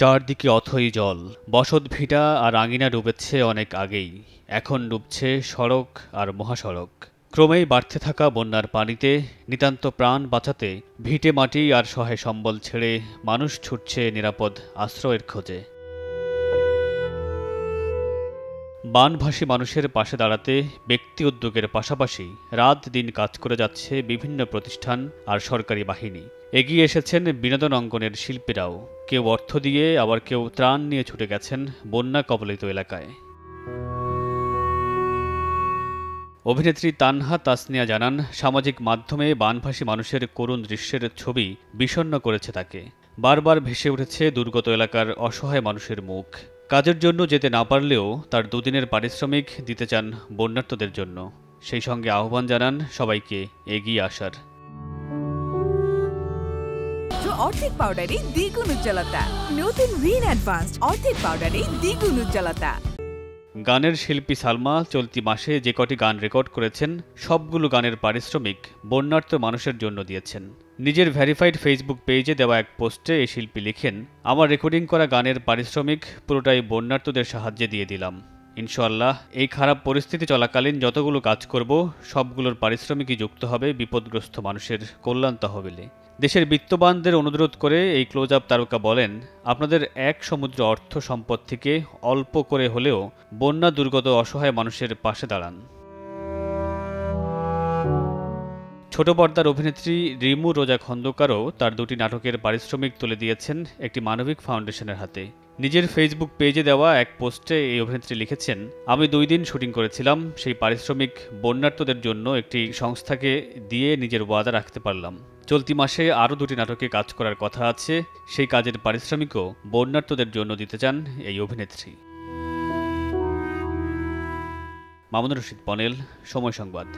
চারদিকে অথই জল, বসতভিটা আর আঙিনা ডুবেছে অনেক আগেই। এখন ডুবছে সড়ক আর মহাসড়ক। ক্রমেই বাড়তে থাকা বন্যার পানিতে নিতান্ত প্রাণ বাঁচাতে ভিটে মাটি আর সহায় সম্বল ছেড়ে মানুষ ছুটছে নিরাপদ আশ্রয়ের খোঁজে। বানভাসী মানুষের পাশে দাঁড়াতে ব্যক্তি উদ্যোগের পাশাপাশি রাত দিন কাজ করে যাচ্ছে বিভিন্ন প্রতিষ্ঠান আর সরকারি বাহিনী। এগিয়ে এসেছেন বিনোদন অঙ্গনের শিল্পীরাও। কেউ অর্থ দিয়ে, আবার কেউ ত্রাণ নিয়ে ছুটে গেছেন বন্যা কবলিত এলাকায়। অভিনেত্রী তানহা তাসনিয়া জানান, সামাজিক মাধ্যমে বানভাসী মানুষের করুণ দৃশ্যের ছবি বিষণ্ণ করেছে তাকে। বারবার ভেসে উঠেছে দুর্গত এলাকার অসহায় মানুষের মুখ। কাজের জন্য যেতে না পারলেও তার দুদিনের পারিশ্রমিক দিতে চান বন্যার্তদের জন্য। সেই সঙ্গে আহ্বান জানান সবাইকে এগিয়ে আসার। অর্ধেক পাউডারে দ্বিগুণ উজ্জ্বলতা। নতুন রিন অ্যাডভান্সড অর্ধেক পাউডারে দ্বিগুণ উজ্জ্বলতা। গানের শিল্পী সালমা চলতি মাসে যে কটি গান রেকর্ড করেছেন সবগুলো গানের পারিশ্রমিক বন্যার্ত মানুষের জন্য দিয়েছেন। নিজের ভেরিফাইড ফেসবুক পেজে দেওয়া এক পোস্টে এই শিল্পী লিখেন, আমার রেকর্ডিং করা গানের পারিশ্রমিক পুরোটাই বন্যার্তদের সাহায্যে দিয়ে দিলাম। ইনশাআল্লাহ এই খারাপ পরিস্থিতি চলাকালীন যতগুলো কাজ করব সবগুলোর পারিশ্রমিকই যুক্ত হবে বিপদগ্রস্ত মানুষের কল্যাণ তহবিলে। দেশের বিত্তবানদের অনুরোধ করে এই ক্লোজ আপ তারকা বলেন, আপনাদের এক সমুদ্র অর্থ সম্পদ থেকে অল্প করে হলেও বন্যা দুর্গত অসহায় মানুষের পাশে দাঁড়ান। ছোট পর্দার অভিনেত্রী রিমু রোজা খন্দকারও তার দুটি নাটকের পারিশ্রমিক তুলে দিয়েছেন একটি মানবিক ফাউন্ডেশনের হাতে। নিজের ফেসবুক পেজে দেওয়া এক পোস্টে এই অভিনেত্রী লিখেছেন, আমি 2 দিন শুটিং করেছিলাম, সেই পারিশ্রমিক বন্যার্তদের জন্য একটি সংস্থাকে দিয়ে নিজের ওয়াদা রাখতে পারলাম। চলতি মাসে আরও 2টি নাটকে কাজ করার কথা আছে, সেই কাজের পারিশ্রমিকও বন্যার্তদের জন্য দিতে চান এই অভিনেত্রী। মামুনুর রশিদ পনেল, সময় সংবাদ।